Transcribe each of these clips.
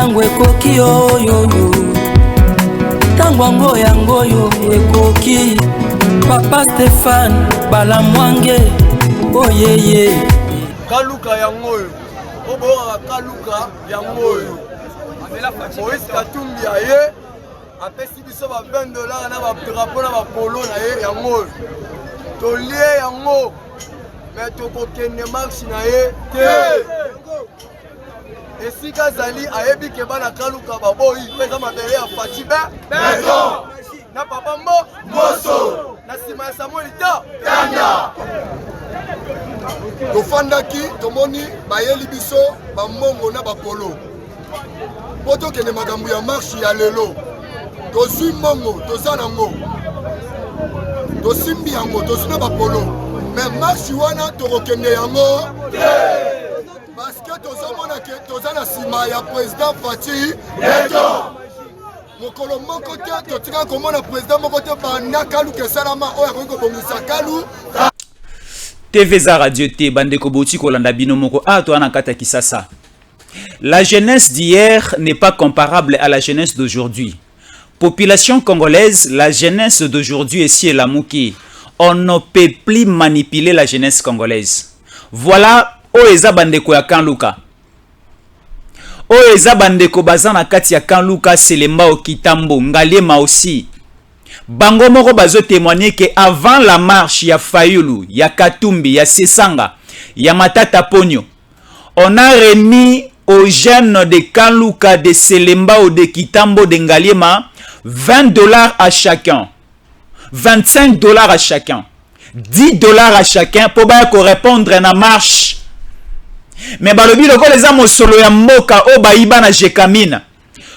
tango ekoki oyoyo tango yango yo ekoki Papa Stéphane Balamwange oyeye kaluka yango yo oboka kaluka yango yo Moïse Katumbi aye apesi biso ba $20 na ba drapeau na ba polo na ye yango tolie yango mais tokokende marche na ye te esika zali ayebi ke bana kaluka baboyi pesa mabele ya Fatibe beton na papa Moso na sima ya Samuel ta tanda tofandaki tomoni bayeli biso bamongo na bapolo po tokende makambo ya marche ya lelo tozwi mongo toza nango tosimbi yango tozwi na bapolo mais marche wana tokokende yango parce que tozomona ke toza na nsima ya président Fati beton mokolo moko te totika komona président moko te banda kaluka esalama oyo akoki kobongisa kalu TVza Radio T bandeko boti kolanda bino moko toana kata Kisasa. La jeunesse d'hier n'est pas comparable à la jeunesse d'aujourd'hui. Population congolaise, la jeunesse d'aujourd'hui est si élamouki. On ne peut plus manipuler la jeunesse congolaise. Voilà Oeza bandeko ya Kanluka. Oeza bandeko bazana kati ya Kanluka Selemba Okitambo Ngaliema aussi. Bango moko bazo témoigner que avant la marche ya Fayulu, ya Katumbi, ya Sesanga, ya Matata Ponyo, on a remis aux jeunes de Kanluka, de Selemba ou de Kitambo, de Ngaliema $20 à chacun, $25 à chacun, $10 à chacun pour répondre à la marche. Mais balobi loko les amo solo ya mboka o baiba na jekamina.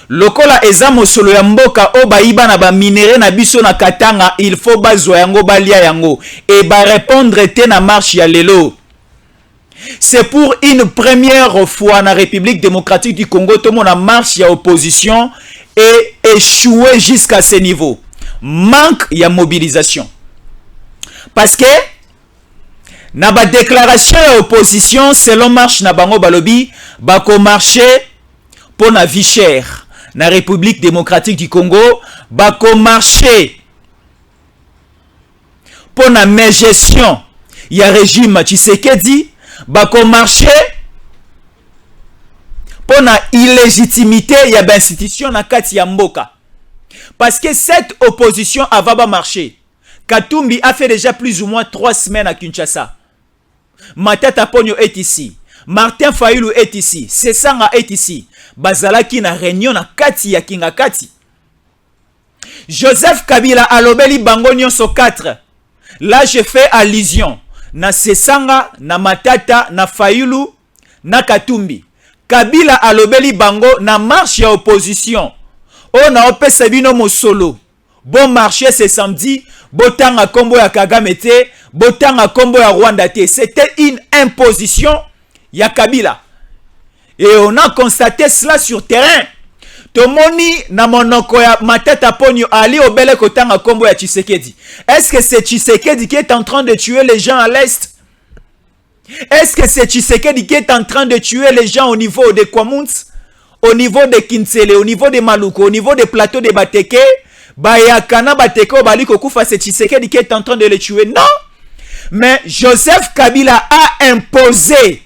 Lokola ezamo solo ya mboka o baiba na ba minere na biso na Katanga, il faut bazwa yango balia yango et ba répondre te na marche ya lelo. C'est pour une première fois na République démocratique du Congo tout mon marche ya opposition et échoué jusqu'à ce niveau. Manque ya mobilisation. Parce que na ba déclaration ya opposition selon marche na bango balobi bako marché pour na vie chère. Na République démocratique du Congo, bako marché pour na gestion ya régime Tshisekedi, bako marché pour na illégitimité ya institution na kati ya mboka. Parce que cette opposition va marcher. Katumbi a fait déjà plus ou moins 3 semaines à Kinshasa. Matata Ponyo est ici. Martin Fayulu est ici. Sesanga est ici. Bazalaki na réunion na kati ya Kingakati. Joseph Kabila alobeli bango nyonso 4. Là je fais allusion na Sesanga, na Matata, na Fayulu, na Katumbi. Kabila alobeli bango na marche ya opposition. On a opesa bino mosolo. Bon marché ce samedi. Botanga kombo ya Kagame te. Botanga kombo ya Rwanda te. C'était une imposition ya Kabila. Et on a constaté cela sur terrain. Tomoni na monoko ya Matata Ponyo ali obele kotanga kombo ya Tshisekedi. Est-ce que c'est Tshisekedi qui est en train de tuer les gens à l'est? Est-ce que c'est Tshisekedi qui est en train de tuer les gens au niveau de Kwamuns, au niveau de Kinsele, au niveau de Maluku, au niveau des plateaux de Bateke? Bayakana Bateke Baliko Kufa, c'est Tshisekedi qui est en train de les tuer. Non! Mais Joseph Kabila a imposé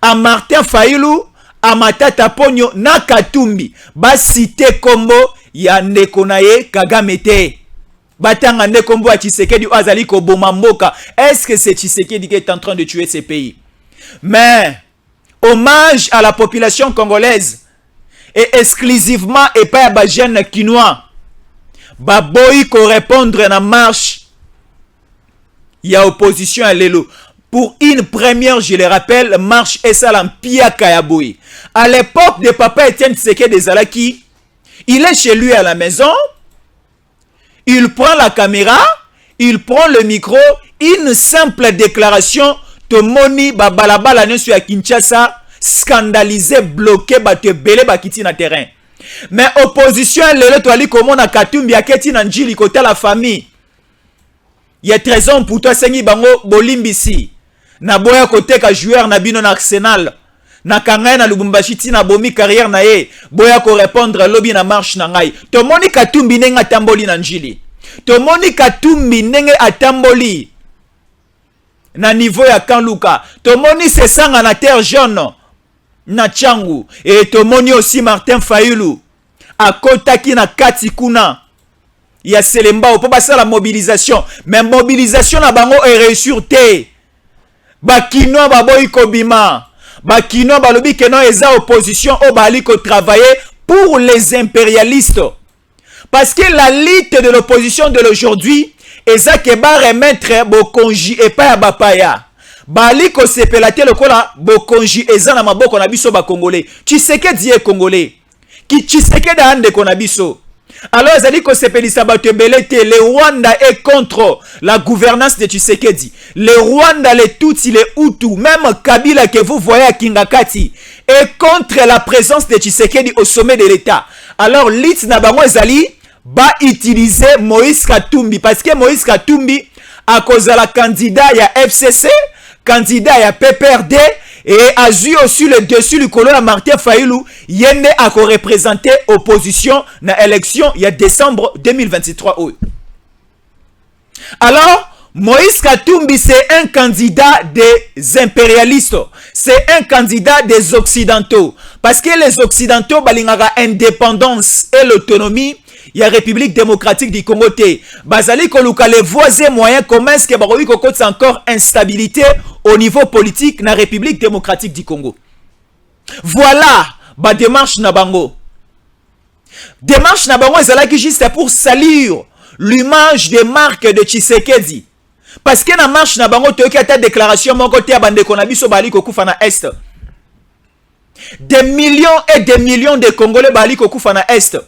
à Martin Fayulu, à Matata Ponyo, na Katumbi, ba cité kombo ya Nekonaye Kagamete. Batanga Nekombo a Tshisekedi Azali Koboma Mboka. Est-ce que c'est Tshisekedi qui est en train de tuer ces pays? Mais, hommage à la population congolaise et exclusivement et pas à Bajen Kinois. Baboyi ko répondre na marche. Il y a opposition à l'élo. Pour une première, je le rappelle, marche et salam Pia Kayaboui. À l'époque de Papa Etienne Tshisekedi de Zalaki, il est chez lui à la maison, il prend la caméra, il prend le micro, une simple déclaration, Tomoni Babalabala Nesu à Kinshasa, scandalisé, bloqué, battu, belé, bakiti na terrain. Mais opposition, l'élo toali comme on a Katumbi, a Keti Nanjili, côté la famille. Il y a 13 ans pour toi, Sengi Bango, Bolimbisi. Na boya côté ka joueur na bino na Arsenal. na kangai na Lubumbashi tina bomi carrière na ye boya ko répondre lobby na marche na ngai to moni Katumbi nenga tamboli na njili to moni Katumbi nenge atamboli na niveau ya Kanluka to moni sesanga na terre jaune na Tchangu et to moni aussi Martin Fayulu akotaki na kati kuna ya Selembao po basa la mobilisation mais mobilisation na bango est réussie te bakino baboyi kobima bakino balobi que non eza opposition o bali ko travailler pour les impérialistes parce que la lutte de l'opposition de l'aujourd'hui eza ke ba remettre bokonji et pas bapaya bali ko sepelate lokola bokonji eza na maboko na biso ba congolais Tshisekedi est congolais ki Tshisekedi ande ko na biso. Alors, ezali ko sepelisa bato ebele te. Le Rwanda est contre la gouvernance de Tshisekedi. Le Rwanda, les Tutsi, les Hutus, même Kabila que vous voyez à Kingakati, est contre la présence de Tshisekedi au sommet de l'État. Alors, l'It Nabango ezali ba utiliser Moïse Katumbi parce que Moïse Katumbi à cause de la candidat ya FCC, candidat ya PPRD et a eu aussi le dessus du colon à Martin Fayulu yende a représenté opposition na élection il y a décembre 2023. Alors Moïse Katumbi c'est un candidat des impérialistes, c'est un candidat des occidentaux parce que les occidentaux balingaka indépendance et l'autonomie. Il y a République démocratique du Congo té. Bazali koluka les voisins moyens comment est-ce que baroui kokot c'est encore instabilité au niveau politique na République démocratique du Congo. Voilà ba démarche na bango. Démarche na bango ezalaki juste pour salir l'image des marques de Tshisekedi. Parce que na marche na bango toyoki ata déclaration moko té bande ko na biso bali kokufa na est. Des millions et des millions de Congolais bali kokufa na est.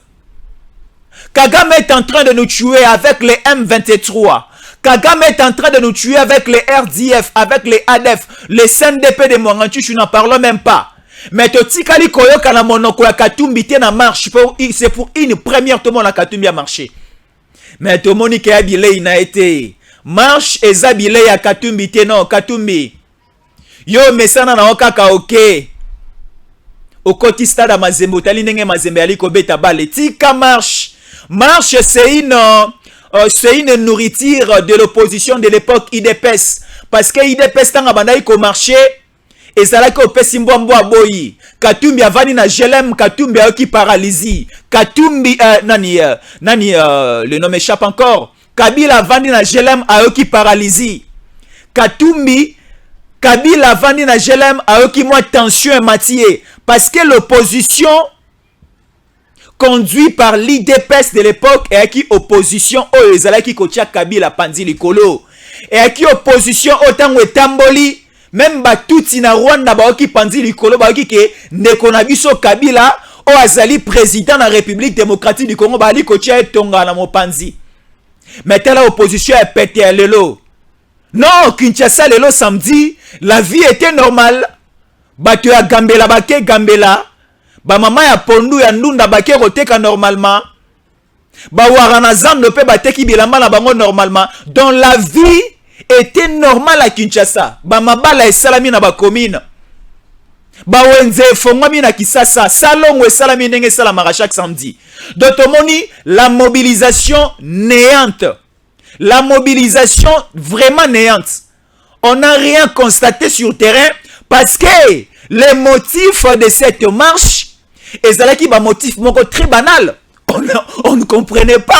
Kagame est en train de nous tuer avec les M23. Kagame est en train de nous tuer avec les RDF, avec les ADF, les CNDP de Mwanganchu, je n'en parle même pas. Mais Totikali Koyoka na monoko ya Katumbi te na marche, c'est pour une première tout le monde la Katumbi a marché. Mais tout le monde qui a bilé il n'a été. Marche et zabilé ya Katumbi te non, Katumbi. Yo mesana na okaka ok. Okoti stade Mazembe, tali nenge Mazembe ali kobeta bale. Tika marche. Marche, c'est une nourriture de l'opposition de l'époque IDPS. Parce que IDPS, tant que ko marché, et ça là ko pesimbo mbo boyi. Katumbi avani na gelem, Katumbi a qui paralysie. Katumbi le nom m'échappe encore. Kabila avani na gelem a qui paralysie. Katumbi Kabila avani na gelem a qui moi tension et matier. Parce que l'opposition conduit par l'IDPS de l'époque et à qui opposition au ezalaki kotia Kabila pandi likolo et à qui opposition autant que tamboli même batuti na Rwanda ba ki pandi likolo ba ki ke ndeko na biso Kabila o azali président de la République démocratique du Congo ba ali kotia etonga na mopanzi mais telle opposition est pété lelo non Kinshasa lelo samedi la vie était normale batu ya Gambela bake Gambela ba mama ya pondu ya ndunda bake roteka normalement ba warana zando pe bateki bilamba na bango normalement donc la vie était normale à Kinshasa ba mabala esalami na ba commune ba wenze fongwami na Kisasa salongo esalami ndenge salamaka chaque samedi donc tomoni la mobilisation néante, la mobilisation vraiment néante. On n'a rien constaté sur terrain parce que les motifs de cette marche et ça là qui va motif très banal. On ne comprenait pas.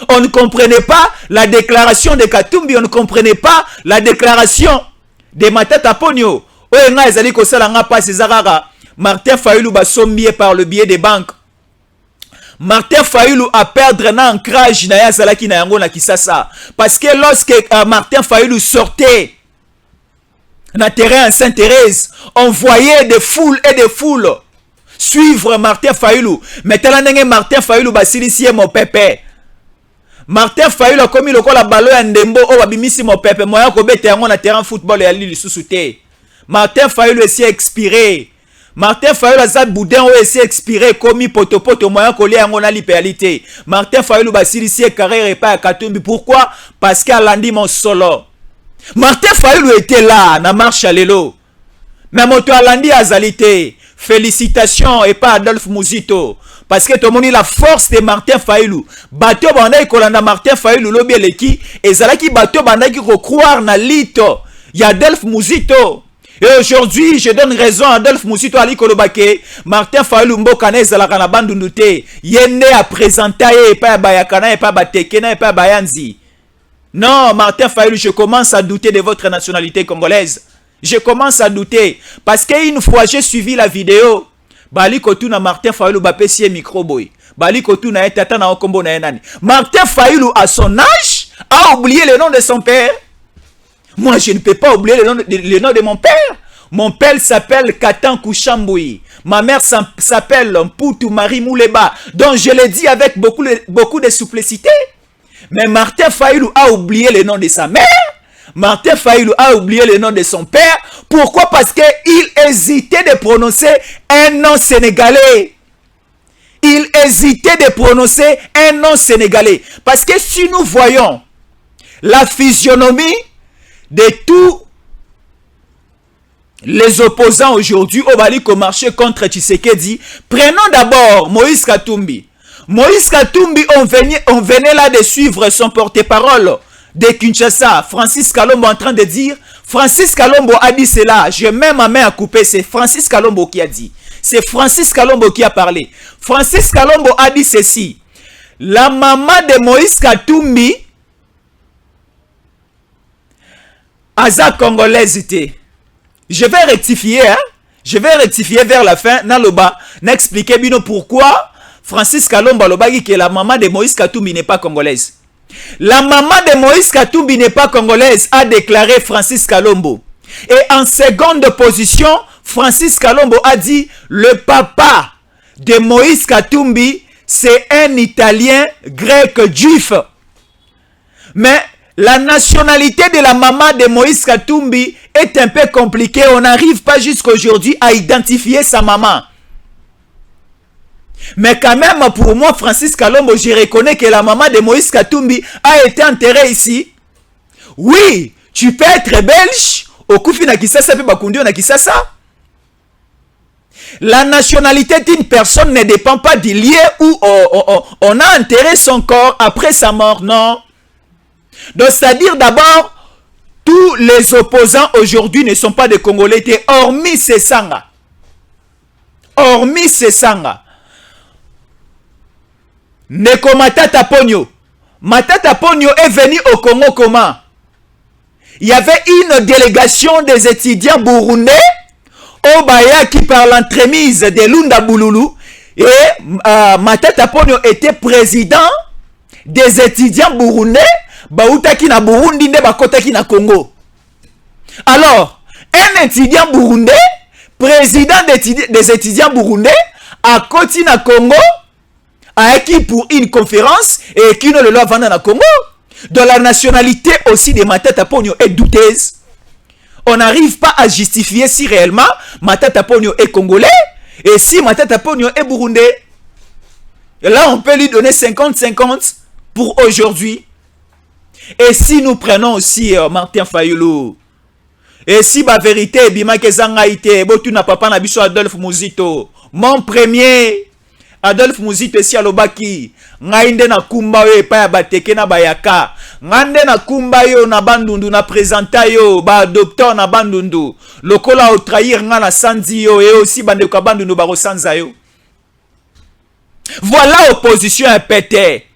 On ne comprenait pas la déclaration de Katumbi. On ne comprenait pas la déclaration de Matata Ponyo. Martin Fayulu va sommier par le biais des banques. Martin Fayulu a perdre un ancrage na Kisasa. Parce que lorsque Martin Fayulu sortait dans le terrain en Sainte-Thérèse, on voyait des foules et des foules suivre Martin Fayulu. Mais tel Martin Fayulu basilisi mon pépé. Martin Fayulu a commis le la ballon à Ndembo au abimisi mon pépé. Moi ko bete yango na terrain football et li sous-souté. Martin Fayulu est expiré. Martin Fayulu a boudin ou est expiré commis potopoto moyen ko li yango na lipéalité. Martin Fayulu basilisi carrière et pas Katumbi. Pourquoi? Parce qu'à lundi mon solo. Martin Fayulu était là na marche à l'élo. Mais moto alandi azalité. Félicitations et pas Adolphe Muzito. Parce que tout le monde a la force de Martin Fayulu. Bateau banda kolanda Martin Fayulu lobi eleki. Et zalaki bateau banda qui croire na lito. Y a Adolphe Muzito. Et aujourd'hui, je donne raison à Adolphe Muzito Ali Kolobake. Martin Fayulu mbokane zalaka na bandundute. Yende a présenté et pas bayakana et pas batekena et pas bayanzi. Non, Martin Fayulu, je commence à douter de votre nationalité congolaise. Je commence à douter. Parce qu'une fois, j'ai suivi la vidéo. Bali Kotuna Martin Fayulu bapesi micro boy. Bali Kotuna tata na okombo na enani. Martin Fayulu, à son âge, a oublié le nom de son père. Moi, je ne peux pas oublier le nom de mon père. Mon père s'appelle Katan Kouchamboui. Ma mère s'appelle Mputu Marie Mouleba. Donc, je le dis avec beaucoup de souplicité. Mais Martin Fayulu a oublié le nom de sa mère. Martin Fayulu a oublié le nom de son père. Pourquoi? Parce qu'il hésitait de prononcer un nom sénégalais. Il hésitait de prononcer un nom sénégalais. Parce que si nous voyons la physionomie de tous les opposants aujourd'hui au Baliko marché contre Tshisekedi, prenons d'abord Moïse Katumbi. Moïse Katumbi, on venait là de suivre son porte-parole de Kinshasa, Francis Kalombo, en train de dire, Francis Kalombo a dit cela, je mets ma main à couper, c'est Francis Kalombo qui a dit. C'est Francis Kalombo qui a parlé. Francis Kalombo a dit ceci, la maman de Moïse Katumbi, Aza congolaise était. Je vais rectifier, hein? Je vais rectifier vers la fin, Naloba, n'expliquer bien pourquoi Francis Kalombo Lobagi que la maman de Moïse Katumbi n'est pas congolaise. La maman de Moïse Katumbi n'est pas congolaise, a déclaré Francis Kalombo. Et en seconde position, Francis Kalombo a dit le papa de Moïse Katumbi, c'est un Italien grec juif. Mais la nationalité de la maman de Moïse Katumbi est un peu compliquée. On n'arrive pas jusqu'à aujourd'hui à identifier sa maman. Mais quand même, pour moi, Francis Kalombo, je reconnais que la maman de Moïse Katumbi a été enterrée ici. Oui, tu peux être belge, au Koufi na Kisasa, puis Bakundio na Kisasa. La nationalité d'une personne ne dépend pas du lieu où on a enterré son corps après sa mort, non. Donc, c'est-à-dire d'abord, tous les opposants aujourd'hui ne sont pas des Congolais, hormis ces Sanga. Hormis ces Sanga. Neko Matata Ponyo. Matata Ponyo est venu au Congo comment? Il y avait une délégation des étudiants burundais au Baya qui par l'entremise de Lunda Bululu. Et Matata Ponyo était président des étudiants burundais. Baoutaki na Burundi nde bakotaki na Congo. Alors, un étudiant burundais, président des étudiants burundais, a continué na Congo, a acquis pour une conférence et qui ne le l'a vendu na Congo. De la nationalité aussi de Matata Ponyo est douteuse. On n'arrive pas à justifier si réellement Matata Ponyo est congolais et si Matata Ponyo est burundais. Et là, on peut lui donner 50-50 pour aujourd'hui. Et si nous prenons aussi Martin Fayulu, et si ma vérité, bima kezanga ite, botu na papa na biso Adolphe Muzito, mon premier, Adolphe Muzito si alobaki, ngainde na kumba yo epa ya bateke na bayaka, ngande na kumba yo na bandundu na présenta yo, ba docteur na bandundu, lokola o trahir nga na sanzi yo, et aussi bandeko ka bandundu baro sanza yo. Voilà opposition à pété.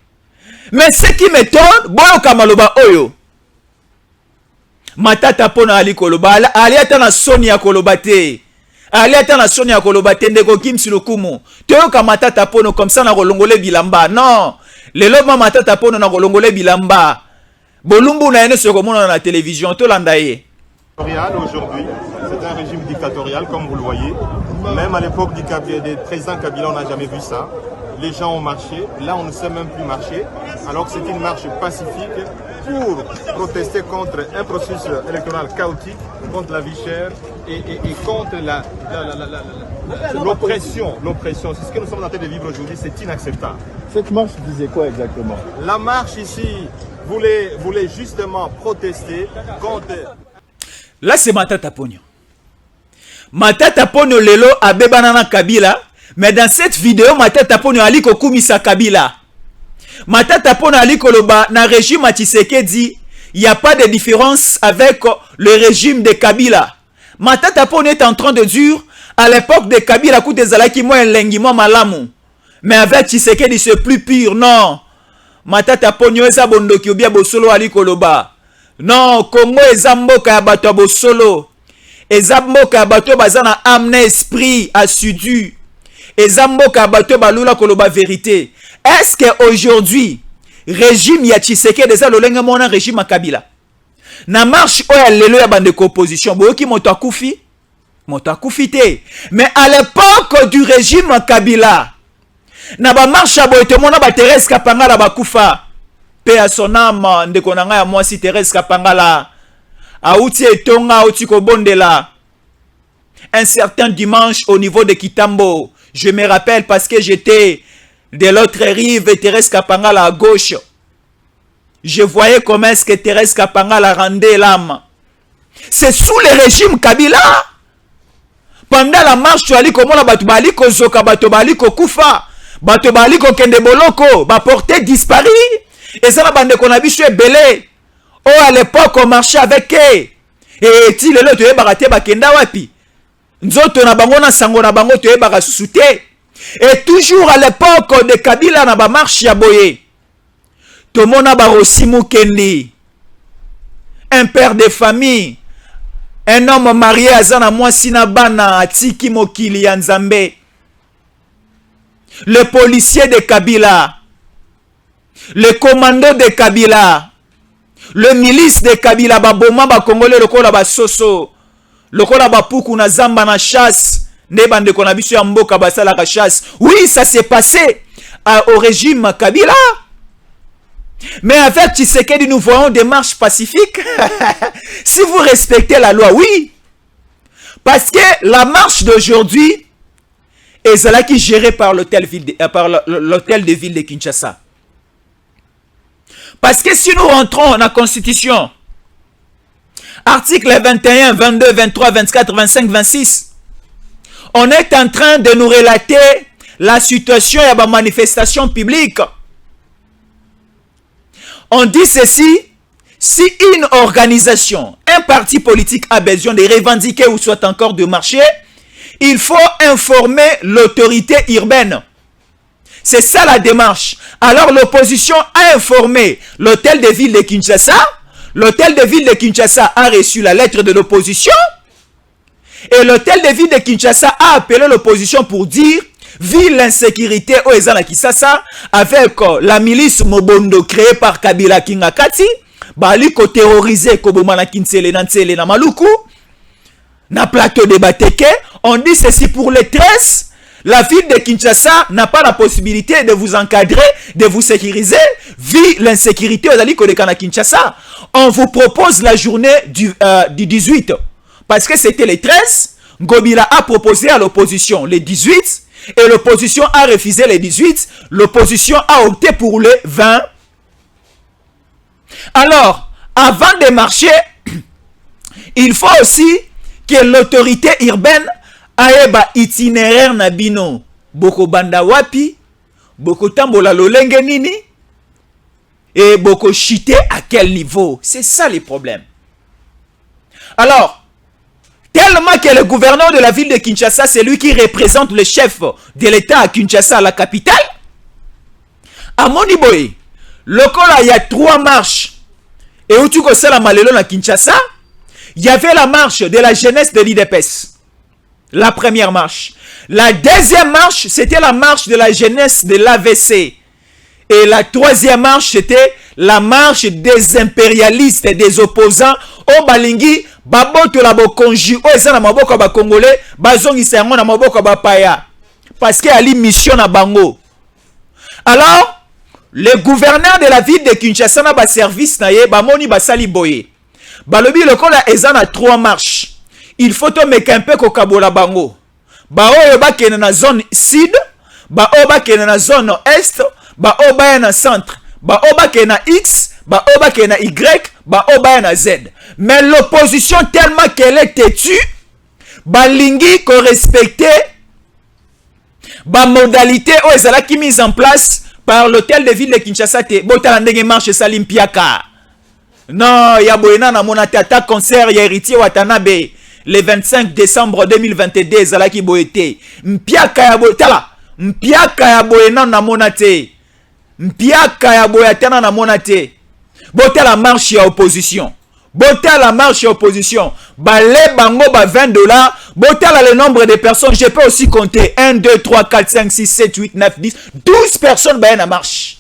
Mais ce qui m'étonne, boyo kamaloba oyo. Matata pona ali koloba, ali ata na soni ya koloba te. Ali ata na soni ya koloba te ndeko Kimsi Lukumu. Toyo ka matata pono comme ça na kolongole bilamba. Non. Lelo ma matata pono na kolongole bilamba. Bolumbu na ene soko mona na télévision to landaye. Aujourd'hui, c'est un régime dictatorial comme vous le voyez. Même à l'époque du président Kabila, on n'a jamais vu ça. Les gens ont marché, là on ne sait même plus marcher, alors que c'est une marche pacifique pour protester contre un processus électoral chaotique, contre la vie chère et contre l'oppression. C'est ce que nous sommes en train de vivre aujourd'hui, c'est inacceptable. Cette marche disait quoi exactement? La marche ici voulait justement protester contre... Là c'est Matata Ponyo. Matata Ponyo lelo abebanana Kabila, mais dans cette vidéo Matata Ponyo aliko kumisa Kabila. Matata Ponyo aliko loba na régime Tshisekedi, il n'y a pas de différence avec le régime de Kabila. Matata Ponyo est en train de dire à l'époque de Kabila coup des alaki moi lengi moi malamu. Mais avec Tshisekedi c'est plus pur, non. Matata Ponyo eza bondoki obia bosolo aliko loba. Non, Congo eza mboka ya bato bosolo. Eza mboka ya bato bazana amener esprit assidu. Eza mboka ya bato balula koloba vérité. Est-ce que aujourd'hui régime ya Tshisekedi eza lolenga mona régime Kabila? Na marche oya lelo ya bande opposition boyoki moto akufi? Moto akufi te. Mais à l'époque du régime Kabila, na ba marche boyo te mona ba Thérèse Kapangala bakufa. Paix à son âme, ndeko nanga ya mwasi Thérèse Kapangala. Aouti etonga, aouti kobondela. Un certain dimanche au niveau de Kitambo, je me rappelle parce que j'étais de l'autre rive et Thérèse Kapangala à gauche. Je voyais comment est-ce que Thérèse Kapangala rendait l'âme. C'est sous le régime Kabila. Pendant la marche, tu as dit comment la batubali ko zoka batubali ko kufa. Batubali ko kende boloko, ba porté disparu. Et ça la bande qu'on a vu sur belé. Oh, à l'époque, on marchait avec eux. Et ti lelo to baraté ba kenda wapi. Nzoto na bango na sango na bango to bara susute. Et toujours à l'époque de Kabila na ba marche ya boye. Tomona Barosimu Kendi, un père de famille, un homme marié à Zana Mwasina Bana, Tiki Mokili Yanzambe, le policier de Kabila, le commando de Kabila, le milice de Kabila, Baboma, Bakongole, le Kola Basoso, le Kola Bapuku na Zamba na chasse, Nebande Konabisu Amboka Basala la chasse. Oui, ça s'est passé au régime Kabila. Mais avec Tshisekedi, nous voyons des marches pacifiques. Si vous respectez la loi, oui. Parce que la marche d'aujourd'hui est celle qui est gérée par l'hôtel de ville de Kinshasa. Parce que si nous rentrons dans la Constitution, article 21, 22, 23, 24, 25, 26, on est en train de nous relater la situation et la manifestation publique. On dit ceci, si une organisation, un parti politique a besoin de revendiquer ou soit encore de marcher, il faut informer l'autorité urbaine. C'est ça la démarche. Alors l'opposition a informé l'hôtel de ville de Kinshasa. L'hôtel de ville de Kinshasa a reçu la lettre de l'opposition. Et l'hôtel de ville de Kinshasa a appelé l'opposition pour dire vu l'insécurité au Ezana Kisasa avec la milice Mobondo créée par Kabila Kingakati, bali ko terroriser Koboma na Kinsele na Ntsele na Maluku, na plateau de Bateke, on dit ceci pour les 13, la ville de Kinshasa n'a pas la possibilité de vous encadrer, de vous sécuriser, vu l'insécurité au Zali Kodeka na Kinshasa. On vous propose la journée du 18, parce que c'était les 13, Ngobila a proposé à l'opposition les 18, et l'opposition a refusé les 18. L'opposition a opté pour les 20. Alors, avant de marcher, il faut aussi que l'autorité urbaine ait un itinéraire nabino. Boko banda wapi, boko tambola lolenge nini, et boko chité à quel niveau. C'est ça les problèmes. Alors, tellement que le gouverneur de la ville de Kinshasa, c'est lui qui représente le chef de l'État à Kinshasa, la capitale. À Moniboy, lokola, il y a 3 marches. Et où tu connais la Malelo à Kinshasa, il y avait la marche de la jeunesse de l'IDPS. La première marche. La deuxième marche, c'était la marche de la jeunesse de l'AVC. Et la troisième marche, c'était la marche des impérialistes et des opposants au Balingi. Baboto la bokonju o eza na maboko ba congolais bazongisa yango na maboko ba paya parce que ali mission na bango. Alors le gouverneur de la ville de Kinshasa na ba service na ye ba moni ba sali boye balobi lokola eza na 3 marches, il faut to mekampe ko kabola bango ba oyo ba kene na zone sud, ba oyo ba kene na zone est, ba oyo ba na centre, ba oyo ba kene na x, ba oyo ba kene na y, ba oyo ba na z. Mais l'opposition, tellement qu'elle est têtue, balingi ko respecter ba modalité o ezalaki mise en place par l'hôtel de ville de Kinshasa te botala ndenge marche salimpiaka. Non, ya boyena na mona tata concert ya héritier Watanabe le 25 décembre 2022 ezalaki boyete. Mpiaka ya boyetala, mpiaka ya boyena na mona te. Mpiaka ya boyatana na mona te. Botala marche ya opposition. Botala marche ya opposition. Balé bango ba $20. Botala le nombre de personnes. Je peux aussi compter 1, 2, 3, 4, 5, 6, 7, 8, 9, 10. 12 personnes baye na marche.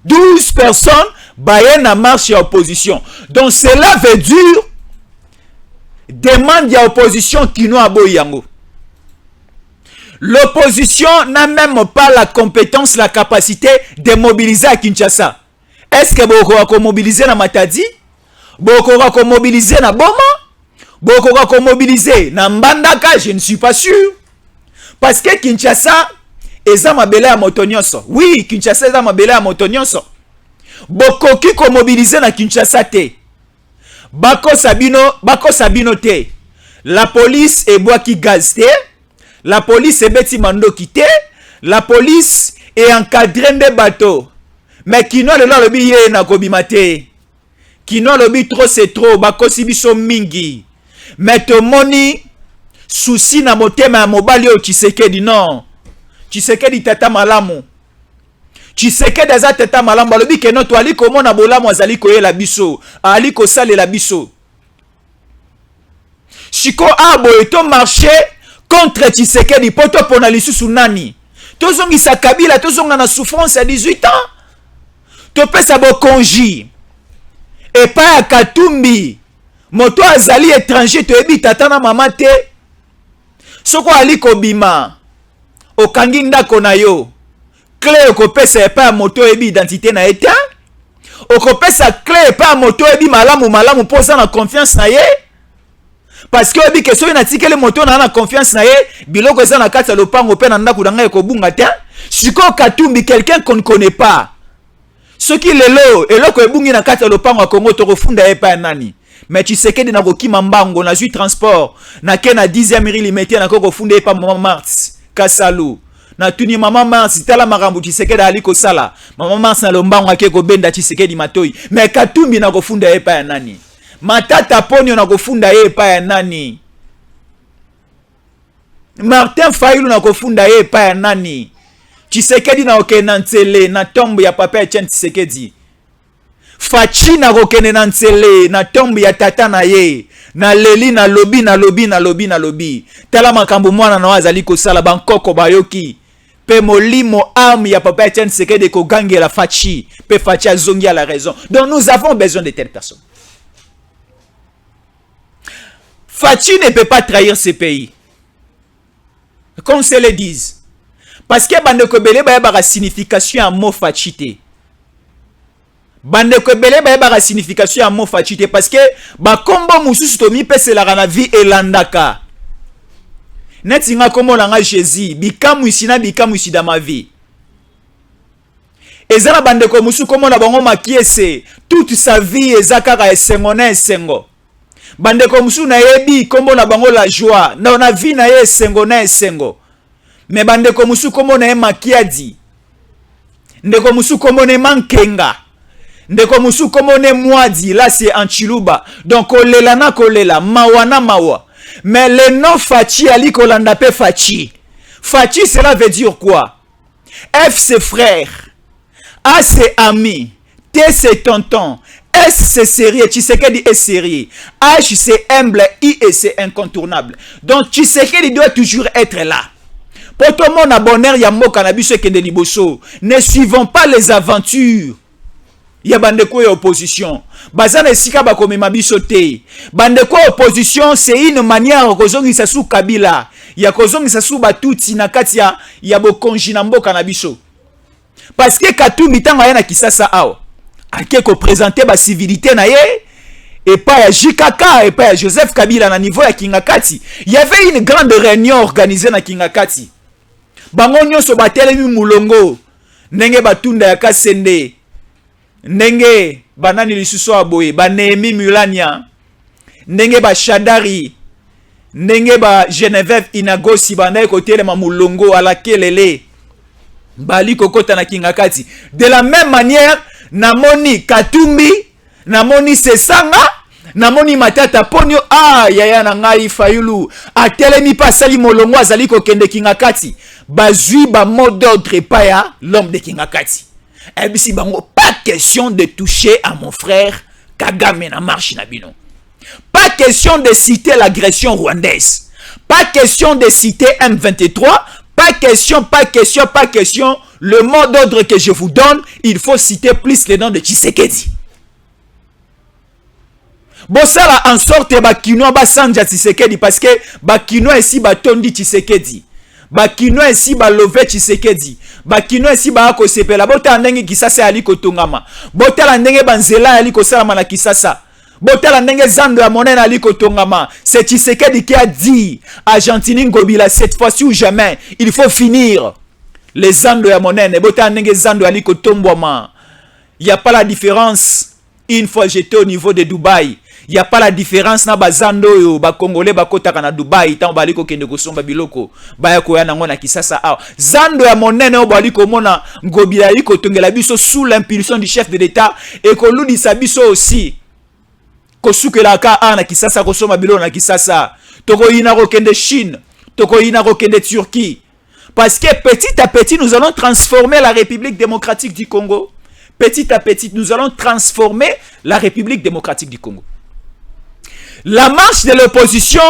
12 personnes baye na marche ya opposition. Donc cela veut dire demande ya opposition qui nous aboye yango. L'opposition n'a même pas la compétence, la capacité de mobiliser à Kinshasa. Est-ce que vous mobiliser na Matadi? Vous mobiliser na Boma? Vous mobiliser na Mbandaka? Je ne suis pas sûr. Parce que Kinshasa est ma belle à Motonyoso. Oui, Kinshasa est ma belle à Motonyoso. Bokoki ko mobiliser na Kinshasa te. Bako Sabino te. La police est boaki gaz te. La police est beti mando kité. La police est encadrée de bateaux. Mais qui n'a le lobby yé na kobimate. Qui n'a le lobby trop c'est trop. Bako sibiso mingi. Mais to moni souci na motema mobali o Tshisekedi non. Tshisekedi tata malamu. Tshisekedi aza tata malamu. Balobi ke no to ali komona bolamu azali koye la biso. Ali ko sale la biso. Chiko abo eto marché contre Tshisekedi poto pona lisusu nani. Tozongi sa Kabila, tozonga na souffrance à 18 ans. Tope sa bo konji. Et pas à Katumbi. Moto azali étranger to ebi tata na mama te. Soko ali kobima. Okangi ndako na yo. Clé okopesa pas moto ebi identité na eta. Okopesa clé pas moto ebi malamu posa na confiance na ye. Parce que obi keso na tikele moto na confiance na ye, biloko eza na kati ya lopango pe na ndako na ngai ko bunga te. Siko Katumbi quelqu'un qu'on ne connaît pas. Ce qui lelo eloko ebungi na kati ya lopango Kongo to kofunda ye pa nani. Mais Tshisekedi na kokima mbango na zui transport na ke na 10e rili metie na ko funda ye pa Maman Mars Kasalu. Na tuni Maman Mars tala makambu Tshisekedi ali ko sala. Maman Mars na lombango ake ko benda Tshisekedi matoi. Mais Katumbi na kofunda ye pa nani. Matata Ponyo na kofunda ye pa ya nani. Martin Fayulu na kofunda ye pa ya nani. Tshisekedi na okena ntsele na tombe ya papa Etienne Tshisekedi. Fachi na okene na ntsele na tombe ya tata na ye. Na leli na lobi. Tala makambo mwana na wazali kosala bankoko bayoki. Pe molimo arme ya papa Etienne Tshisekedi ko gangela Fachi. Pe Fachi azongi a la raison. Donc nous avons besoin de telles personnes. Fachi ne peut pas trahir ce pays. Comme se le disent. Parce que Bandeko Bele ba la signification à mot Fachi te. Bandeko Bele ba la signification à mot Fachi te. Parce que ba kombo mususu tomi pese la na vie elandaka. Netinga komo langa Jésus. Bikamu isina bikamu isi dans ma vie. Ezana bandeko mususu komo na bango makiese. Toute sa vie ezakara esengona esengo. Bandeko musu na yebi kombo na bango la joie na vie na ye esengo na esengo. Mais bandeko musu kombo na ye makiadi. Ndeko musu kombo na mankenga. Ndeko musu kombo na mwadi. Là c'est en Chiluba. Donc kolela na kolela mawana mawa. Mais le nom Fachi ali kolanda pe Fachi. Fachi cela veut dire quoi? F c'est frère. A c'est ami. T c'est tonton. S c'est sérieux, Tshisekedi est sérieux. H c'est humble, I et c'est incontournable. Donc Tshisekedi doit toujours être là. Pour tout le monde à bonheur, il y a mot cannabis et liboso. Ne suivons pas les aventures. Il y a bandeko et opposition. Bazana esika ba kome mabiso te. Bandeko opposition c'est une manière kozongi sasu Kabila. Ya kozongi sasu batuti na kati ya bokonji na mboka na biso. Parce que Katumbi tanga yana kisasa awa. Ake ko présenter ba civilité na ye et pas ya JKK et pas ya Joseph Kabila na niveau ya Kingakati. Il y avait une grande réunion organisée na Kingakati. Bango nyonso batelemi mulongo. Ndenge batunda ya Kasende. Ndenge banani lisusu aboye, Banemi Mulania. Ndenge ba Shadari. ndenge ba Geneviève Inagosi banda kotelema mulongo ala kelele bali kokota na kingakati. De la même manière namoni Katumbi, namoni Sesanga, namoni Matata Ponyo, yaya na ngai Fayulu atelemi pa sali molongo azali kokende kingakati, bazui ba mot d'ordre pa ya l'homme de kingakati. Ebisi bango, pas question de toucher à mon frère Kagame na marche na bino. Pas question de citer l'agression rwandaise. Pas question de citer M23. Pas question. Le mot d'ordre que je vous donne, il faut citer plus le nom de Tshisekedi. Bon, ça là, en sorte, Bakino ba sanja Tshisekedi parce que Bakino ici batondi Tshisekedi. Bakino ici ba love Tshisekedi. Bakino ici ba ko sepela. Bota ndenge kisasa ali ko tongama. Bota la ndenge banzela ali ko sala mana kisasa. Botala ndenge zando ya monene aliko tongama. C'est Tshisekedi qui a dit à Gentini Ngobila, cette fois-ci ou jamais, il faut finir les zando ya monene. Botala ndenge zando aliko tombwama. Il n'y a pas la différence. Une fois j'étais au niveau de Dubaï. Il n'y a pas la différence na bazando yo ba Congolais ba kotaka na Dubaï tant baliko kende ko somba biloko ba ya ko yana ngona kisasa awa zando ya monene o baliko mona Ngobila aliko tongela biso sous l'impulsion du chef de l'État et ko ludisa biso aussi kosukela ka ana kisasa kosoma biloko na kisasa toko ina kokende Chine toko ina kokende Turquie parce que petit à petit nous allons transformer la République démocratique du Congo. Petit à petit nous allons transformer la République démocratique du Congo. La marche de l'opposition,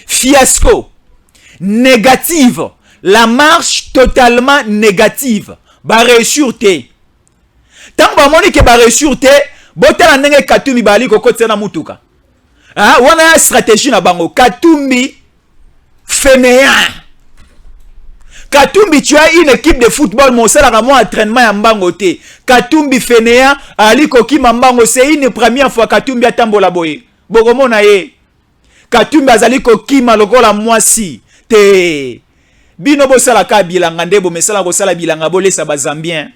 fiasco, négative. La marche totalement négative. Ba réussir te. Tant ba moni ke ba réussir te, botala ndenge Katumbi bali kokotse na mutuka. Wana stratégie na bango. Katumbi fainéant. Katumbi, tu as une équipe de football, mon seul entraînement à Mbangote. Katumbi fainéant, Ali Koki Mambango, c'est une première fois Katumbi a tambola boye. Bogomo na ye. Katumbi azali Koki Malogola mwasi. Te. Bino bo sala ka bilanga ndebo, mais sala bo sala bilanga bolé sa bazambien.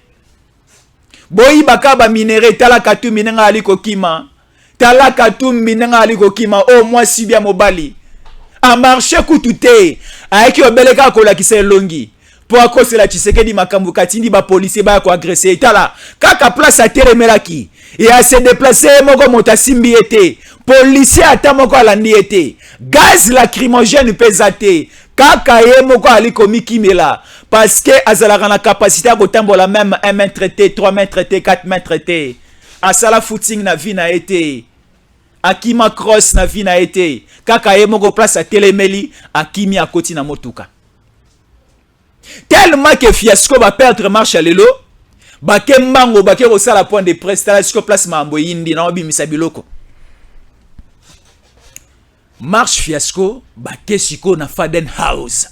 Boyi baka ba minéré, tala Katumbi nenga Ali Kokima. Tala Katumbi nenga Ali Kokima, oh mwasi bia mobali. A marché kutute aiki obeleka kola kise longi po akose la Tshisekedi makambu katindi ba policier ba ko agresser etala kaka place a teremelaki et a se déplacer moko motasimbi ete policier ata moko alandi ete gaz lacrymogène pesate kaka ye moko ali komiki mela parce que azala na capacité à kotambola même 1 mètre traité 3 mètres traité 4 mètres traité asala footing na vie na ete Akima cross na vie na été. Kaka ye moko place à telemeli. Akimi a koti na motuka. Tellement que fiasco va perdre marche à l'élo. Bake mbango bake rosa la point de presse. Tala siko place mambo yindi na obi misabiloko. Marche fiasco. Bake siko na Faden House.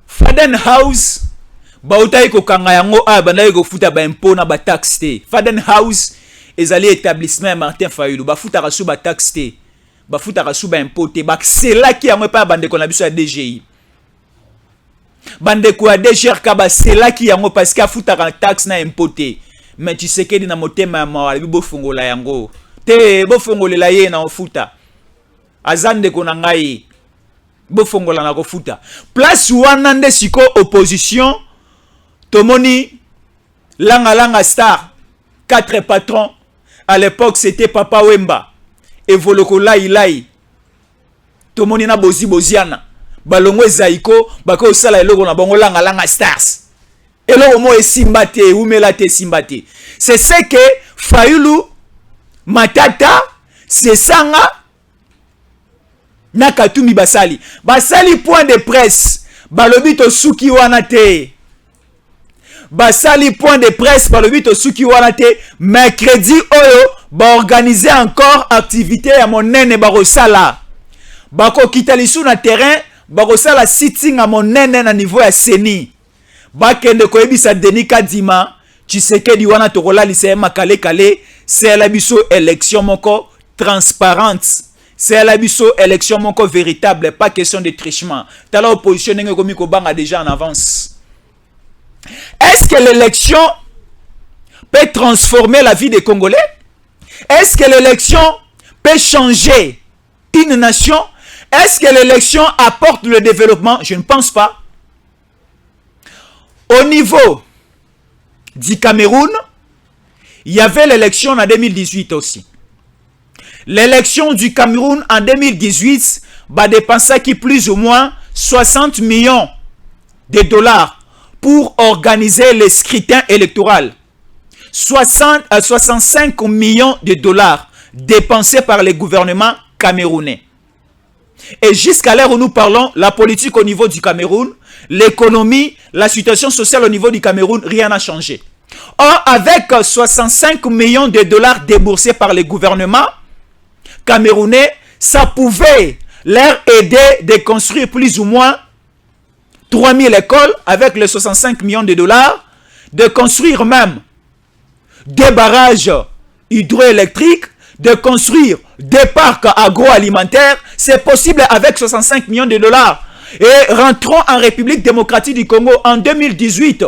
Faden House. Ba utai ko kanga yango banda ko futa ba impôt na ba taxe te. Faden House. Ezali établissement Martin Fayulu bafuta rasu ba taxe te bafuta rasu ba impoté ba cela qui yango pa bande ko na biso ya DGI bande ko ya DGR ba cela qui yango parce que afuta ka taxe na impoté mais tu sais que na motema ya mawala bo fongola yango te bo fongolela ye na ofuta azande ko na ngai bo fongola na ko futa place wana nde siko opposition tomoni langa star 4 patrons. À l'époque, c'était Papa Wemba. Et Voloko Lai. Tomonina Bozi Boziana. Balongo Zaiko. Bako Sala Elogo na Bongo Langa Stars. Elogo Mo e Simbate. Oumela te Simbate. C'est ce que Fayulu, Matata, Sesanga, Nakatumi Basali. Basali point de presse. Balobito Suki Wanate. Basali point de presse par le 8 au Suki Wanate mercredi oyo ba organiser encore activité à mon nene barosala bako kitalisu na terrain barosala sitting à mon nene na niveau ya seni bakende ko ebisa Denis Kadima Tshisekedi wana tokola lycée makale kale c'est la biso élection moko transparente c'est la biso élection moko véritable pas question de trichement tala opposition nenge komi ko banga déjà en avance. Est-ce que l'élection peut transformer la vie des Congolais? Est-ce que l'élection peut changer une nation? Est-ce que l'élection apporte le développement? Je ne pense pas. Au niveau du Cameroun, il y avait l'élection en 2018 aussi. L'élection du Cameroun en 2018 va dépenser qui plus ou moins 60 millions de dollars pour organiser les scrutins électoraux. 60 à 65 millions de dollars dépensés par le gouvernement camerounais. Et jusqu'à l'heure où nous parlons, la politique au niveau du Cameroun, l'économie, la situation sociale au niveau du Cameroun, rien n'a changé. Or, avec 65 millions de dollars déboursés par le gouvernement camerounais, ça pouvait leur aider de construire plus ou moins 3000 écoles avec les 65 millions de dollars, de construire même des barrages hydroélectriques, de construire des parcs agroalimentaires. C'est possible avec 65 millions de dollars. Et rentrons en République démocratique du Congo en 2018.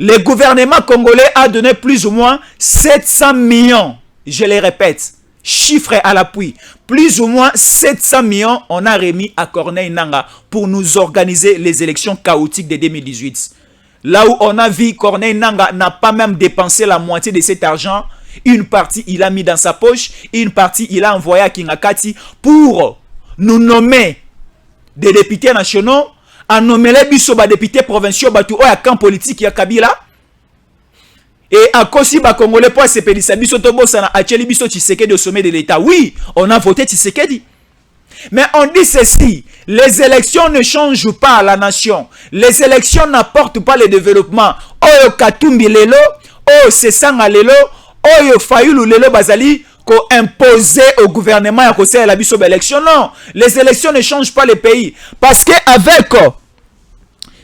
Le gouvernement congolais a donné plus ou moins 700 millions. Je les répète, chiffre à l'appui. Plus ou moins 700 millions on a remis à Corneille Nangaa pour nous organiser les élections chaotiques de 2018. Là où on a vu Corneille Nangaa n'a pas même dépensé la moitié de cet argent. Une partie il a mis dans sa poche, une partie il a envoyé à Kingakati pour nous nommer des députés nationaux, à nommer les biso ba députés provinciaux batu oya camp politique ya Kabila. Et à Kosi ba Congolais pour se pédissa biso to bosana acheli biso Tshisekedi au sommet de l'État. Oui, on a voté Tshisekedi. Mais on dit ceci, les élections ne changent pas la nation. Les élections n'apportent pas le développement. Oyo Katumbi lelo, oyo Sesanga lelo, oyo Fayulu lelo bazali ko imposer au gouvernement à cause de la biso élection. Non, les élections ne changent pas le pays. Parce que avec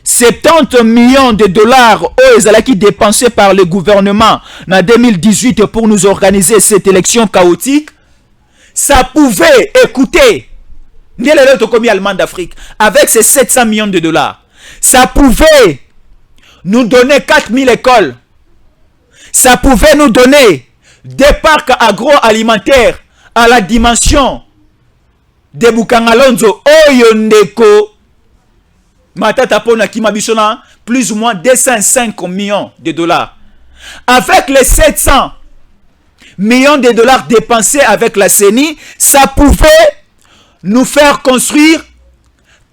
70 millions de dollars qui dépensés par le gouvernement en 2018 pour nous organiser cette élection chaotique, ça pouvait, écouter, avec ces 700 millions de dollars, ça pouvait nous donner 4000 écoles, ça pouvait nous donner des parcs agroalimentaires à la dimension de Bukangalonzo, Oyondeko, Matata Pona Kimabisona, plus ou moins 205 millions de dollars. Avec les 700 millions de dollars dépensés avec la CENI, ça pouvait nous faire construire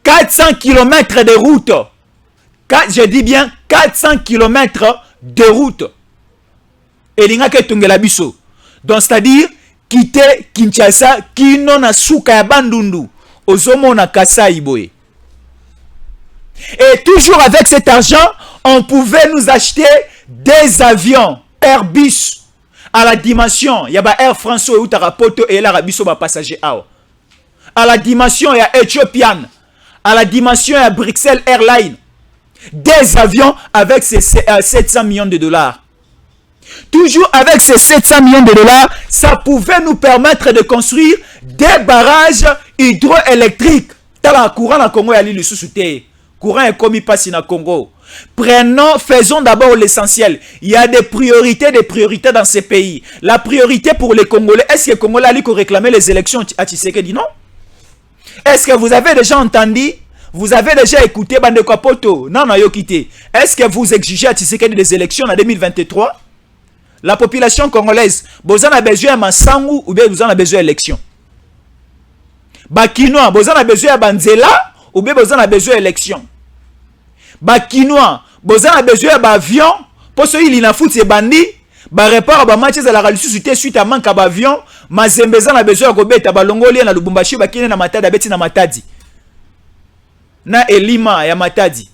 400 km de route. Je dis bien 400 km de route. Et l'ingake tungela biso. Donc c'est-à-dire quitter Kinshasa, kino na suka ya bandundu, ozomo na Kasai boye. Et toujours avec cet argent, on pouvait nous acheter des avions Airbus à la dimension. Il y a Air France ou Tarapoto et l'Arabie Saoudite passager à la dimension il y a Ethiopian, à la dimension il y a Bruxelles Airlines. Des avions avec ces 700 millions de dollars. Toujours avec ces 700 millions de dollars, ça pouvait nous permettre de construire des barrages hydroélectriques. Tala courant na Congo ya li sous-souté. Courant est commis pas na Congo. Prenons, faisons d'abord l'essentiel. Il y a des priorités dans ces pays. La priorité pour les Congolais, est-ce que les Congolais allaient réclamer les élections à Tshisekedi? Non. Est-ce que vous avez déjà entendu? Vous avez déjà écouté Bande Kwapoto? Non, non, yokité. Est-ce que vous exigez à Tshisekedi des élections en 2023? La population congolaise, vous en avez besoin de Massangou ou bien vous en avez besoin d'élection? Bakinois, vous en avez besoin de Banzela ou bien vous en avez besoin d'élection? Bakinois, vous en avez besoin d'avion pour ceux qui n'ont fout ces bandits. Ba repart ba match za la ressuscité suite à manque d'avion. Mazembeza na besoin ko beta balongoli na Lubumbashi bakine na Matadi beti na Matadi. Na Elima ya Matadi.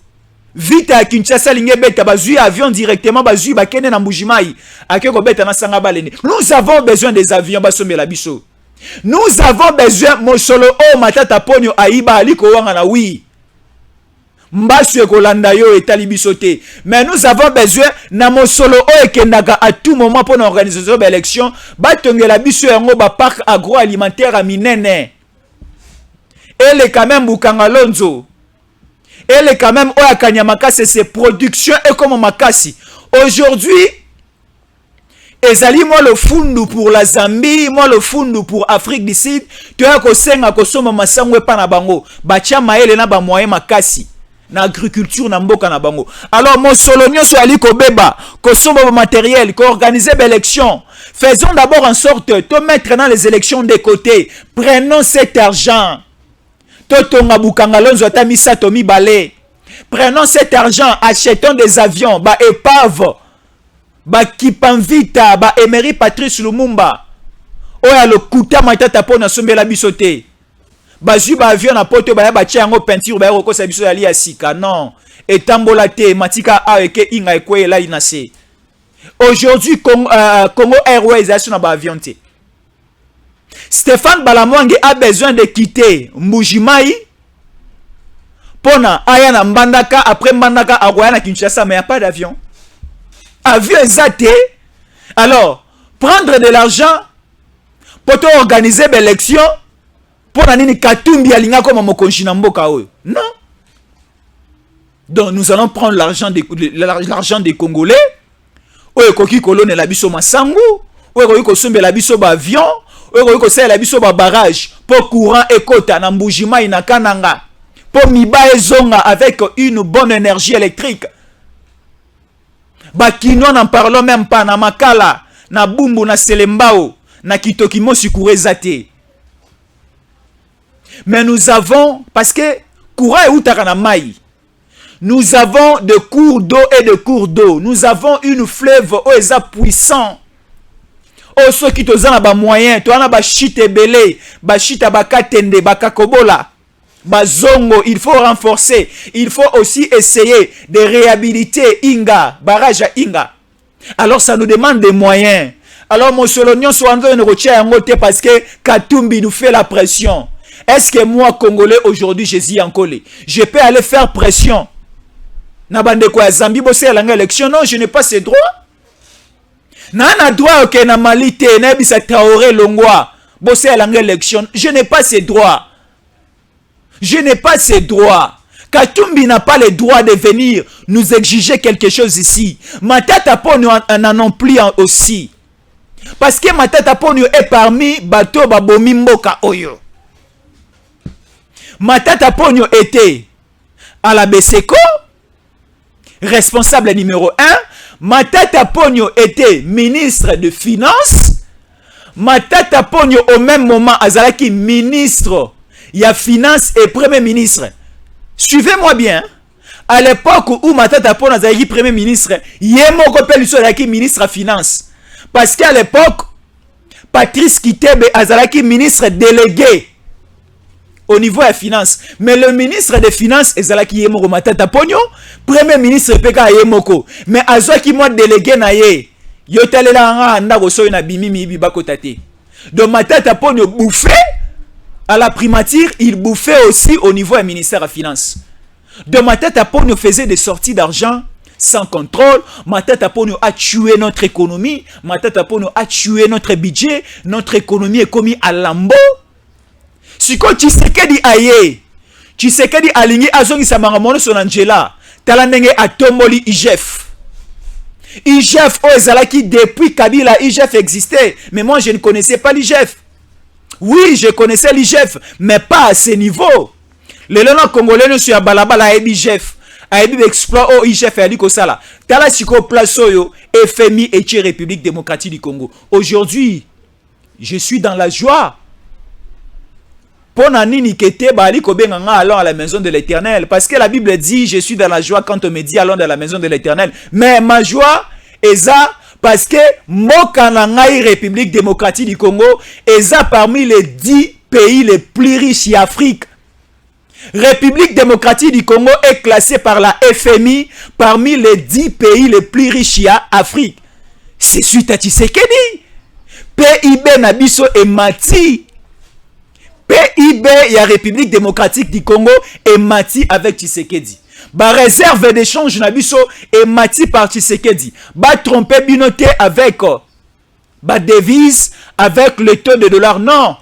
Vite à Kinshasa linge beta bazui avion directement bazui bakene na Mbujimai akeko beta na sanga balene. Nous avons besoin des avions basomela biso. Nous avons besoin mosolo o matata ponyo aiba aliko wanga na wi. Mbasu ekolanda yo etali bisote. Mais nous avons besoin na mosolo o ekendaga à tout moment pour l'organisation de l'élection. Batongela biso yango ba parc agroalimentaire à minene. Elle est quand même Bukangalonzo. Elle est quand même Oya Makasi, c'est production et comme Makasi. Aujourd'hui, ezali moi le fundu pour la Zambie, moi le fundu pour Afrique du Sud, tu as ko senga ko soma masango pa na bango, batia maele na ba moyen makasi na agriculture na mboka na bango. Alors mon solonio so ali ko beba, ko soma matériel, ko organiser l'élection. Faisons d'abord en sorte de mettre dans les élections de côté. Prenons cet argent. Totonga bukanga lonzo atamisa tomi balé. Prenons cet argent, achetons des avions, ba épave. Ba Kipanvita, ba Emery Patrice Lumumba. Oya le kuta matata po na sombela bisote. Ba zu ba avion na poto ba ya ba tia ngo peinture ba ya ko sa biso ya li asika. Non. Etambola te matika a eke inga ekwe la inase. Aujourd'hui Congo Airways a sur ba avion te. Stéphane Balamwange a besoin de quitter Mbujimai. Pona aya na Mbandaka, après Mbandaka a na Kinshasa, mais il n'y a pas d'avion. Avion exacté. Alors, prendre de l'argent pour organiser l'élection pour nani Katumbi alinga comme mokonji na mboka oyo. Non. Donc nous allons prendre l'argent des Congolais. Oyo koki kolone la biso masangu, oyo koki kosombe la biso ba avion, oyo koki kosala la biso ba barrage pour courant ekota na Mbujima ina kananga. Pour miba ezonga avec une bonne énergie électrique. Bakino n'en parlons même pas na Makala, na Bumbu, na Selembao, na Kitokimo Sukurezate. Mais nous avons, parce que courant est utaka mai. Nous avons de cours d'eau et de cours d'eau. Nous avons une fleuve oeza puissant. Oh, ceux qui te ont ba moyen, tu as ba chite belé, ba chita bakatende, bakakobola. Bazongo, il faut renforcer. Il faut aussi essayer de réhabiliter Inga, barrage à Inga. Alors ça nous demande des moyens. Alors mon solonio soit en train de retirer un mot parce que Katumbi nous fait la pression. Est-ce que moi, Congolais, aujourd'hui, Jésus en collé, je peux aller faire pression? Nabande quoi, Zambie, bossé à l'élection? Non, je n'ai pas ces droits. Nana droit que na Malite, Nabisa Traoré Longwa, bossé à l'élection. Je n'ai pas ces droits. Je n'ai pas ces droits. Katumbi n'a pas le droit de venir nous exiger quelque chose ici. Matata Ponyo en a plus aussi. Parce que Matata Ponyo est parmi Bato Babomi Mboka Oyo. Matata Ponyo était à la BSECO, responsable numéro 1. Matata Ponyo était ministre de Finances. Matata Ponyo au même moment azalaki ministre. Il y a finance et premier ministre. Suivez-moi bien. À l'époque où Matata Ponyo azalaki premier ministre, Yemoko Pelusodaki ministre à finance. Parce qu'à l'époque, Patrice Kitebe azalaki ministre délégué au niveau de la finance. Mais le ministre des finances azalaki Yemoko Matata Ponyo, premier ministre Peka Yemoko. Mais azwaki moi délégué na ye. Yotalela nga ndako soyo na bimimi bibakotate. Donc Matata Ponyo bouffé. À la primature, il bouffait aussi au niveau du ministère des Finances. De Matata Ponyo faisait des sorties d'argent sans contrôle. Matata Ponyo a tué notre économie. Matata Ponyo a tué notre budget. Notre économie est commise à lambeau. Si quand tu sais que dit aïe, tu sais que dit aligné azongi samaramone son Angela, talandenge atomboli IGF. IGF oh ezalaki depuis Kabila IGF existait, mais moi je ne connaissais pas l'IGF. Oui, je connaissais l'IGF, mais pas à ce niveau. Les gens congolais ne sont pas balabala à l'IGF. À l'exploit au IGF et à l'IGF. Tala siko place yo FMI et République démocratique du Congo. Aujourd'hui, je suis dans la joie. Allons à la maison de l'Éternel. Parce que la Bible dit, je suis dans la joie quand on me dit allons dans la maison de l'Éternel. Mais ma joie est ça. Parce que Mokanangaï, République démocratique du Congo, est parmi les 10 pays les plus riches d'Afrique. République démocratique du Congo est classée par la FMI parmi les 10 pays les plus riches d'Afrique. C'est suite à Tshisekedi. PIB Nabiso et Mati. PIB et la République démocratique du Congo est Mati avec Tshisekedi. Ba réserve d'échange Nabiso et Mati par Tshisekedi. Ba tromper binoté avec ba devise avec le taux de dollar. Non.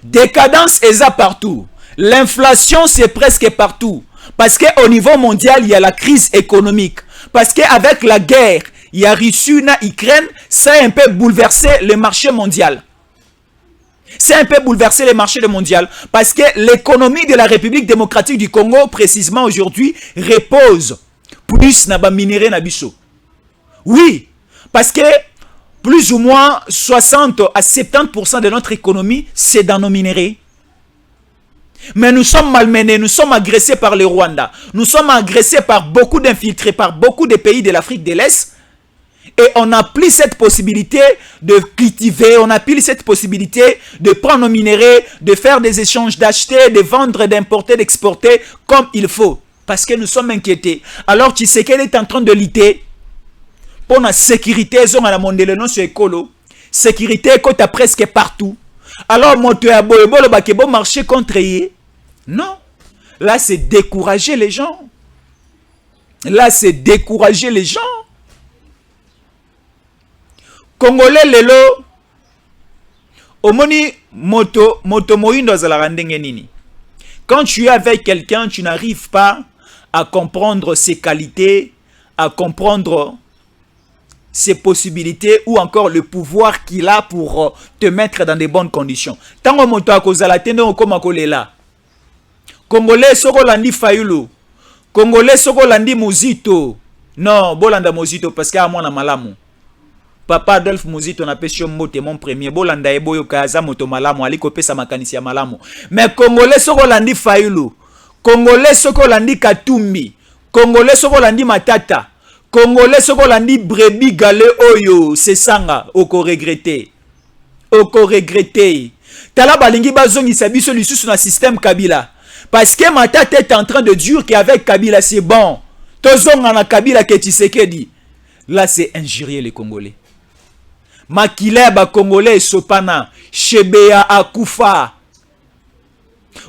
Décadence est ça partout. L'inflation c'est presque partout. Parce qu'au niveau mondial il y a la crise économique. Parce qu'avec la guerre, il y a Russie na Ukraine, ça a un peu bouleversé le marché mondial. C'est un peu bouleversé le marché mondial parce que l'économie de la République démocratique du Congo, précisément aujourd'hui, repose plus na ba minéraux na biso. Oui, parce que plus ou moins 60 à 70% de notre économie, c'est dans nos minéraux. Mais nous sommes malmenés, nous sommes agressés par le Rwanda. Nous sommes agressés par beaucoup d'infiltrés, par beaucoup de pays de l'Afrique de l'Est. Et on n'a plus cette possibilité de cultiver, on n'a plus cette possibilité de prendre nos minéraux, de faire des échanges, d'acheter, de vendre, d'importer, d'exporter comme il faut. Parce que nous sommes inquiétés. Alors tu sais qu'elle est en train de lutter pour la sécurité, sécurité quand tu presque partout. Alors, mon marché contre eux. Non. Là, c'est décourager les gens. Là, c'est décourager les gens. Congolais, lelo. Omoni, moto moindo zala nini. Quand tu es avec quelqu'un, tu n'arrives pas à comprendre ses qualités, à comprendre ses possibilités ou encore le pouvoir qu'il a pour te mettre dans de bonnes conditions. Tango moto akozala tende okoma kolela. Congolais soko landi Fayulu. Congolais soko landi Muzito. Non, bolanda Muzito parce que amona malamu. Papa Adolphe Muzito na pesio mote mon premier bolanda eboyo kaza moto malamu aliko pesa makanisi ya malamu. Mais Congolais soko landi Fayulu. Congolais soko landi Katumbi. Congolais soko landi Matata. Congolais soko landi brebis galé oyo c'est sanga oko regretter. Oko regretter. Tala balingi bazongisa biso lisusu na système Kabila. Parce que Matata est en train de dire qu'avec Kabila c'est bon. Tozonga na Kabila ke Tshisekedi. Là c'est injurier les Congolais. Makileba Congolais Sopana, Shebea akufa.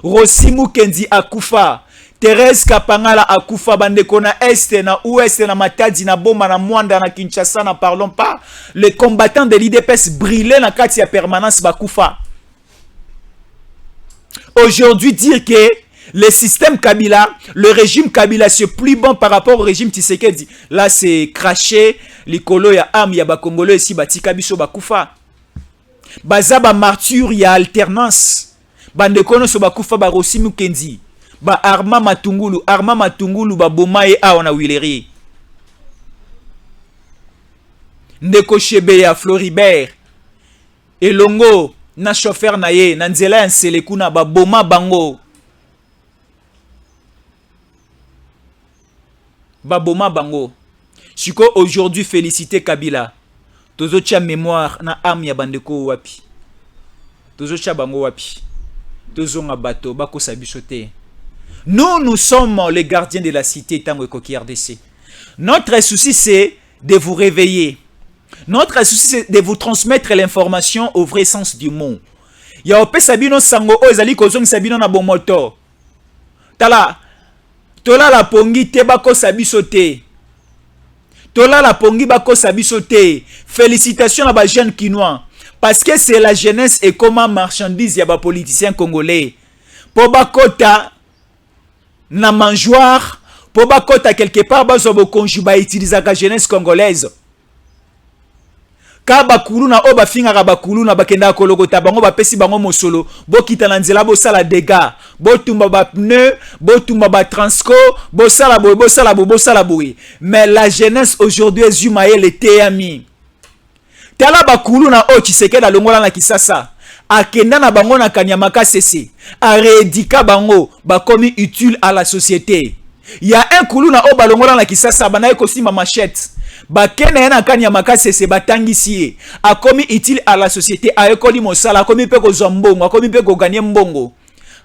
Rosimu Kendi akufa. Thérèse Kapangala akufa bandeko na Est na Ouest na Matadi na Boma na Mwanda na Kinshasa na parlons pas. Les combattants de l'IDPS brûlés na kati ya permanence bakufa. Aujourd'hui dire que le système Kabila, le régime Kabila c'est plus bon par rapport au régime Tshisekedi. Là c'est craché likolo ya am ya ba Congolais ici batika biso bakufa. Bazaba martyr ya alternance. Bandeko no so bakufa ba Rosimu Kendi. Ba Arma Matungulu ba Bomaye a on a Willery. Ndeko Shebe ya Floribert. Elongo na chauffeur na ye na nzela ya Nselekuna ba Boma bango. Ba Boma bango. Siko aujourd'hui féliciter Kabila. Tozo tia mémoire na am ya bandeko wapi. Tozo tia bango wapi. Tozo nga bato bako sabisote. Nous sommes les gardiens de la cité Tango Koki RDC. Notre souci, c'est de vous réveiller. Notre souci, c'est de vous transmettre l'information au vrai sens du mot. Ya ope sabino sango o ezali kozong sabino na bomoto. Tala, tola la pongi te bako sabisote. Tola la pongi bako sabisote. Félicitations à ba jeunes Kinois. Parce que c'est la jeunesse et comment marchandise ya ba politiciens congolais. Po bakota na mangeoire pour bakota quelque part bazo bo conjuba utiliser la jeunesse congolaise ka bakulu na oba finga ka bakulu na bakenda kolokota bango ba pesi bango mosolo bo kita na nzela bo sala dégâts bo tumba ba pneu bo tumba ba transco bo sala boy mais la jeunesse aujourd'hui est humaine le teyami tala bakulu na o Tshisekedi na longola na Kisasa akenda na bango na Kanyamaka sese a réédika bango bakomi utile à la société. Il y a un koulou na o balongola na Kisasa banaye kosima machette bakena na Kanyamaka sese batangisi akomi utile à la société ayekoli mosala akomi pe ko zombongo akomi pe ko gagner mbongo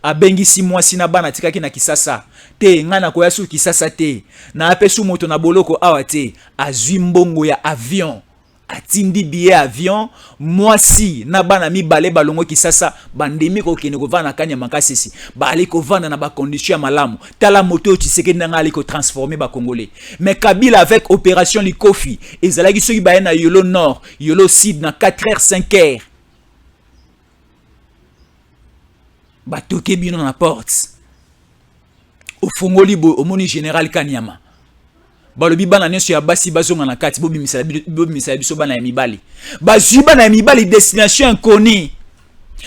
abengisi mwasi na bana tikaki na Kisasa te ngana ko yasu Kisasa te na apesu moto na boloko awa te azwi mbongo ya avion atindi billet avion mwasi na bana mibale balongo Kisasa bandemi ko kene ko vana Kanyamaka sisi bali ko vana na ba condition ya malamu tala moto Tshisekedi na ngali ko transformer ba Congolais mais Kabila avec opération Likofi ezalaki soki ba na yolo nord yolo sud na 4h 5h ba toke bino na porte au fongoli bo omoni général Kanyama balobi bana nyonso ya basi bazonga na kati bobimisa biso bana ya mibali bazwi bana ya mibali destination inconnue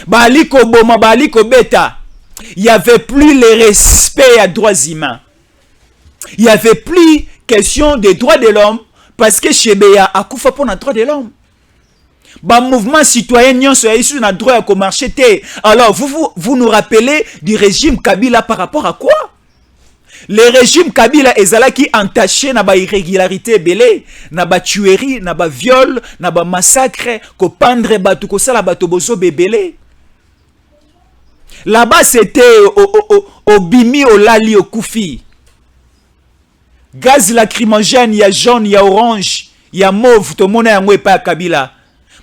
bali koboma bali kobeta. Il y avait plus le respect à droits humains, il y avait plus question des droits de l'homme parce que Chebeya a koufa pour les droits de l'homme. Ba mouvement citoyen nyonso ya isu na droit à marcher te. Alors vous nous rappelez du régime Kabila par rapport à quoi? Le régime Kabila ezalaki entaché na ba irrégularité belé, na ba tuerie, na ba viol, na ba massacre, ko pendre batu ko sala bato bozo bebele. Là-bas c'était au bimi, au lali, au koufi. Gaz lacrymogène, il y a jaune, il y a orange, il y a mauve, tout le monde a un pas Kabila.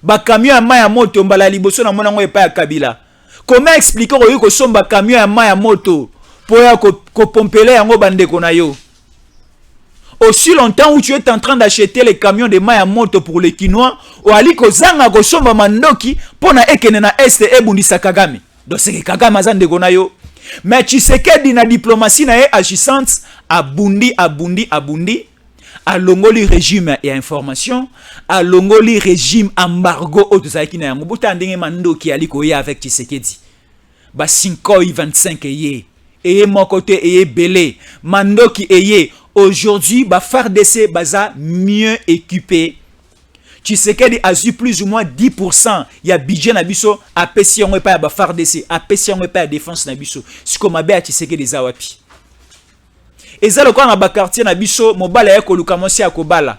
Ba camion à main à moto, mbala liboso na mona ngwe pas Kabila. Comment expliquer que somba camion à main à moto pour ko pompeler yango bande konayo? Aussi longtemps où tu es en train d'acheter les camions de main à moto pour les Kinois, ou ali ko zanga ko somba mandoki pona ekene na este ebundisa Kagame. Donc c'est que Kagame azande konayo. Mais tu sais que dina diplomatie na agissante abundi a longoli régime et information, a longoli régime embargo au tozaki na yango bota ndenge mandoki aliko ya avec Tshisekedi. Ba 5 25 eye mon côté eye belé mandoki eye aujourd'hui ba FARDC baza mieux équipé. Tshisekedi a eu plus ou moins 10%. Il y a budget na biso a pesi on pas ba FARDC, a pesi on pas défense na biso. Siko mabe a Tshisekedi zawapi. Eza le na ba quartier na biso mobala ya koluka monsi akobala.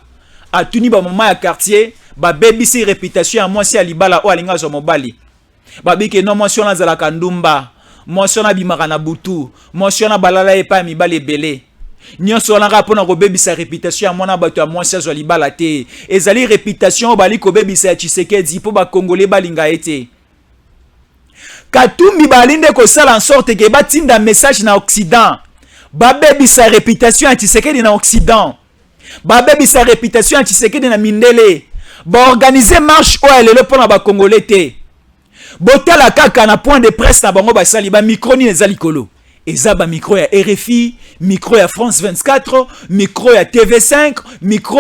Atuni ba mama ya quartier ba baby si réputation ya monsi ya libala o alinga zo mobali. Ba bike non mention na zala kandumba, mention na bimaka na butu, mention na balala e pa mibale belé. Nyonso na rapona ko baby sa réputation ya mona bato ya monsi zo libala te. Ezali réputation bali ko baby sa Tshisekedi po ba congolais balinga ete. Katumbi balinde ko sala en sorte que batinda message na Occident. Babebi sa réputation à Tshisekedi na Occident. Babebi sa réputation à Tshisekedi na Mindele. Ba organiser marche o elele pona ba congolais te. Botala kaka na point de presse na bango ba sali ba micro ni ezali kolo. Eza ba micro ya RFI, micro ya France 24, micro ya TV5, micro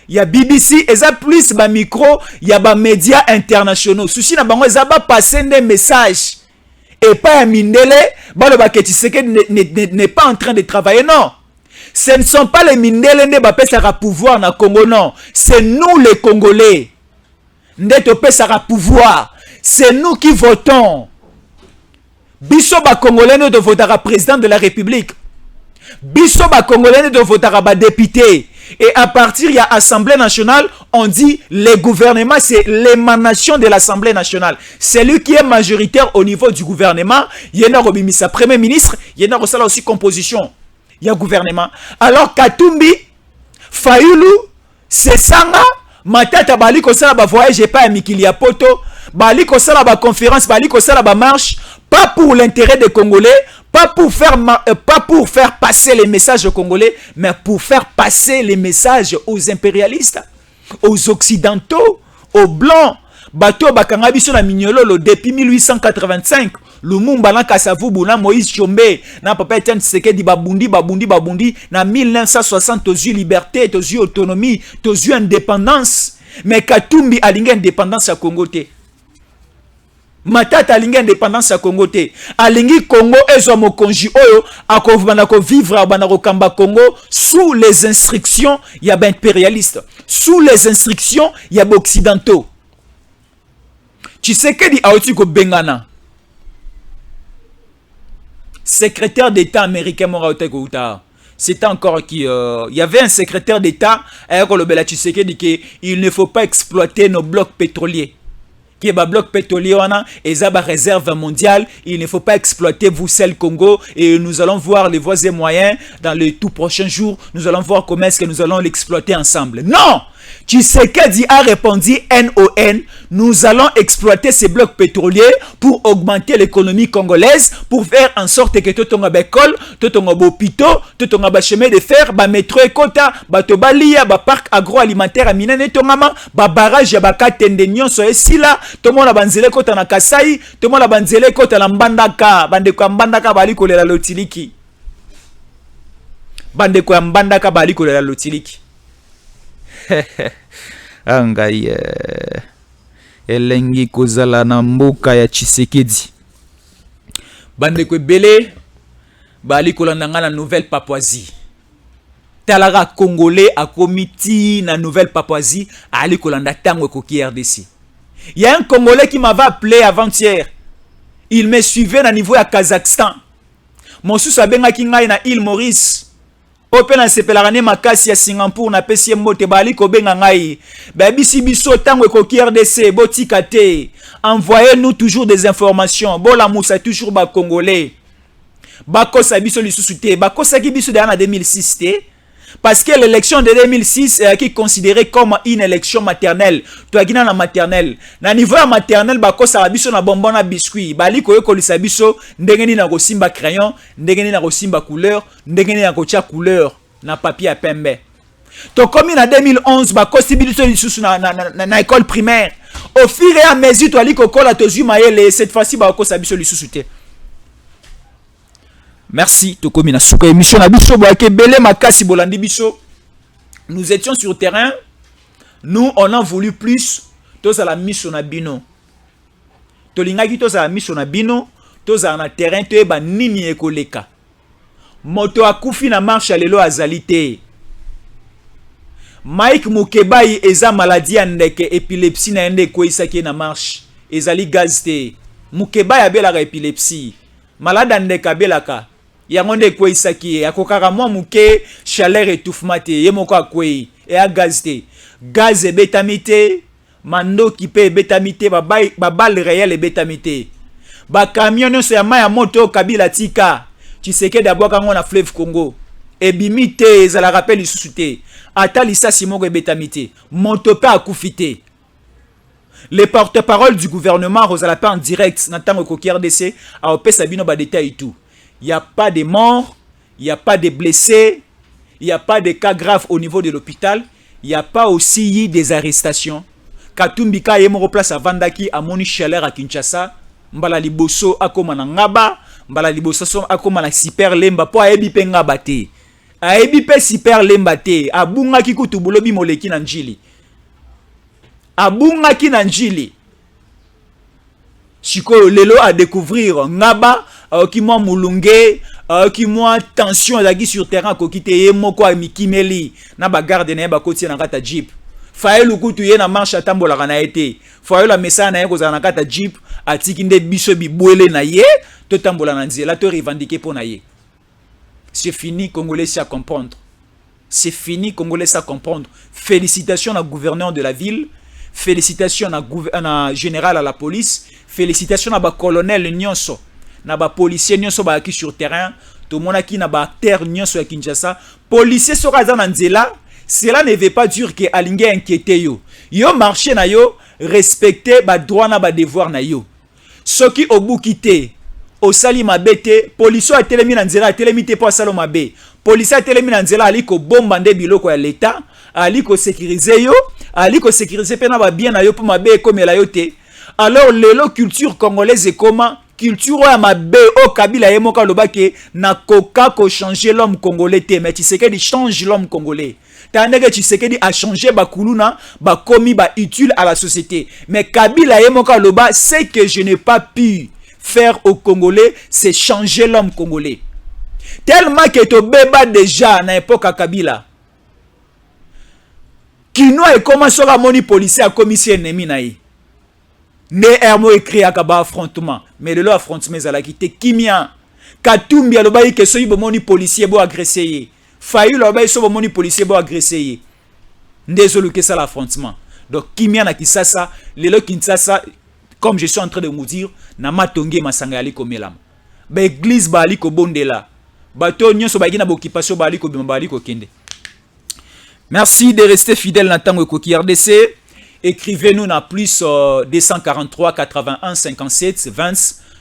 ya BBC, eza plus ba micro ya ba médias internationaux. Souci na bango eza ba passer des messages. Et pas à Mindele, n'est pas en train de travailler, non. Ce ne sont pas les Mindele qui ont pouvoir dans le Congo, non. C'est nous les Congolais. Qui ont pouvoir. C'est nous qui votons. Biso ba Congolais ne votera président de la République. Biso ba Congolais ne votera député. Et à partir de l'Assemblée nationale, on dit le gouvernement, c'est l'émanation de l'Assemblée nationale. C'est lui qui est majoritaire au niveau du gouvernement. Il y a un premier ministre, il y a aussi composition. Il y a gouvernement. Alors Katumbi, Fayulu, Sesanga, Matata Bali Kosala ba voyage pas à Mikilia Poto, Bali Kosala ba conférence, Bali Kosala ba marche, pas pour l'intérêt des Congolais, pas pour faire passer les messages aux Congolais, mais pour faire passer les messages aux impérialistes, aux occidentaux, aux blancs. Bato bakanga biso na minyololo depuis 1885. Lumumba na Kasavubu na Moïse Tshombe na papa Etienne Tshisekedi babundi na 1960 tozu liberté, tozu autonomie, tozu indépendance. Mais Katumbi alinga indépendance à Congo te. Matata alinga indépendance à Congo te. Alingi Congo ezo mokonji oyo akovana ko vivre bana ko kamba Congo sous les instructions ya ba impérialiste, sous les instructions ya ba occidentaux. Tshisekedi aoti ko bengana. Secrétaire d'État américain Moraote Kouta. C'était encore qui il y avait un secrétaire d'État avec le Bela Tshisekedi qui il ne faut pas exploiter nos blocs pétroliers. Qui est ba bloc pétrolier wana et za ba réserve mondiale, il ne faut pas exploiter Voussel Congo et nous allons voir les voies et moyens dans les tout prochains jours, nous allons voir comment est-ce que nous allons l'exploiter ensemble. Non! Tshisekedi a répondu NON, nous allons exploiter ces blocs pétroliers pour augmenter l'économie congolaise, pour faire en sorte que tout le école, tout le hôpital, tout le chemin de fer, ba métro ekota, ba tobalia, ba parc agroalimentaire à Minene Tongama, ba barrage ya ba katende nyonso esila, tout le monde a banzele kota na Kasai, tout le monde a banzele kota na Mbandaka, bande kwa Mbandaka bali kolela lotiliki. bande ko mbanda ka bali ko la lotiliki angai elengi kozala na mboka ya Tshisekedi bande ko belé bali ko landa na Nouvelle Papouasie talara congolais a comité na Nouvelle Papouasie ali ko landa tango ko RDC. Il y a un Congolais qui m'avait appelé avant-hier. Il me suivait à niveau à Kazakhstan. Mon sous sabenga kinga na île Maurice. Open na sepelarane makasi ya Singapour na pesi mbote bali ko benga ngai. Ba bisi biso tango ko RDC botika te. Envoyez-nous toujours des informations. Bola Moussa toujours ba Congolais. Bakosa biso lisusu te. Bakosa ki biso en 2006 te. Parce que l'élection de 2006 qui est considérée comme une élection maternelle. Toi qui na maternelle. Na niveau maternelle bakosa biso na bonbon na biscuit. Bali ko yekolisa biso ndengeni na ko simba crayon, ndengeni na ko simba couleur, ndengeni na ko tia couleur na papier à pembe. To comme en 2011 bakosi biso lisusu na école primaire. Au fur et à mesure to ali ko kola to zumayele cette fois-ci bakosa biso lisusu te. Merci, Tokomi na suka émission na biso boake belé makasi bolandi biso. Nous étions sur terrain. Nous on a voulu plus. Tous à la mission na bino. Tolingaki tous à la mission na bino. Tous à na terrain te ba nini ekoleka. Moto akufi na marche lelo azalité. Mike Mukebai eza maladie ndeke épilepsie na ende ko isaki na marche. Ezali gaz te. Mukebai abelaka épilepsie. Malade ndeka belaka. Yangonde kwe isaki akokaka mwa muke chaleur étouffement te yemoko akwe e a gaz te gaz betamite mando kipe betamite ba balle réel betamite ba camion so ya maya moto Kabila tika Tshisekedi d'abord quand on a fleuve Congo e bimite ezala rappel lisusu te ata lisasi moko betamite moto pa akufite. Les porte-parole du gouvernement Rosalapa en direct n'entend au RDC a opé Sabino ba détail tout. Il n'y a pas de morts, il n'y a pas de blessés, il n'y a pas de cas graves au niveau de l'hôpital, il n'y a pas aussi des arrestations. Katumbika yemoro place à Vandaki à Moni Chaleur à Kinshasa, mbala liboso akoma na ngaba, mbala liboso akoma na super lemba po ayebi pe ngaba te. Ayebi pe super lemba te, abunga kikutu bulobi moleki na njili. Abunga ki na njili. Chiko lelo à découvrir ngaba qui moi mulunge qui moi tension zaki sur terrain ko kite ye moko mikimeli na ba garde na ba koti na kata jeep faye lukutu ye na marche atambola kana été faye la message na ye ko za na kata jeep atiki nde biso bibwele na ye to tambola na nzela to revendiquer pour na ye. C'est fini Congolais à comprendre. C'est fini Congolais à comprendre. Félicitations au gouverneur de la ville. Félicitations à général à la police. Félicitations à colonel nyonso. Na ba policier nyonso ba ki sur terrain. Tout le monde qui na ba acteur nyonso à Kinshasa. Policier sera dans nzela. Cela ne veut pas dire que alinge inquiété yo. Yo marché na yo respecter ba droit na ba devoir na yo. Ce qui au bout quitté. Au sali mabete, police a telemi na nzela, telemi te po salo mabe. Police a telemi na nzela aliko bomba nde biloko ya l'état, aliko sécuriser yo, aliko sécuriser pe na ba bien na yo po mabe comme la yo te. Alors lelo culture congolaise comment culture ya mabe o Kabila yemoka lobake na koka ko changer l'homme congolais te, mais Tshisekedi change l'homme congolais. Tandis que Tshisekedi a changé bakuluna, bakomi ba utile à la société. Mais Kabila yemoka loba, c'est que je n'ai pas pu faire au Congolais, c'est changer l'homme congolais. Tellement que to beba déjà na époque à Kabila. Kino et comment sera moni policier à commissaire ennemi naï. Ne hermo écrit à kaba affrontement. Mais le affrontement à la quitté Kimia. Katumbi a l'obaï que soy moni policier bo agressé. Fayu l'obaï so moni policier bo agressé. Désolé que ça l'affrontement. Donc Kimia na kisasa, lelo Kinshasa. Comme je suis en train de vous dire, nama tonge masanga ali komelam. Ba église ba ali ko bondela. Bato nyonso ba gina ba occupation ba ali ko bimba ali ko kende. Merci de rester fidèle na tango ko RDC. Écrivez-nous na plus 243 81 57 20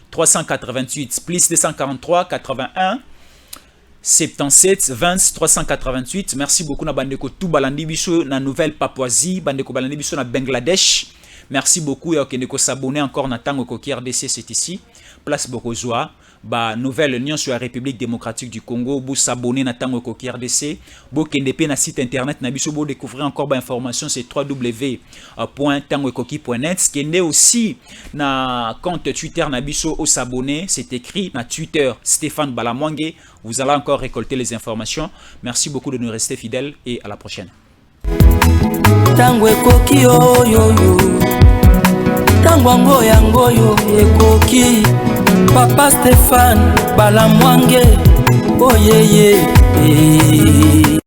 388 plus 243 81 77 20 388. Merci beaucoup na bandeko tout balandi biso na Nouvelle Papouasie, bandeko balandi biso na Bangladesh. Merci beaucoup et ok, s'abonner encore na tango ko RDC c'est ici. Place Bokozwa, ba nouvelle union sur la République démocratique du Congo, vous s'abonner na tango koki RDC, vous kende na site internet na biso, vous découvrir encore ba information c'est www.tangoekoki.net. Kende aussi na compte Twitter na biso au s'abonner, c'est écrit na Twitter Stéphane Balamwange. Vous allez encore récolter les informations. Merci beaucoup de nous rester fidèles et à la prochaine. Tango ekoki yo yo yo, tango yango yo ekoki. Papa Stéphane Balamwange, oh yeah yeah.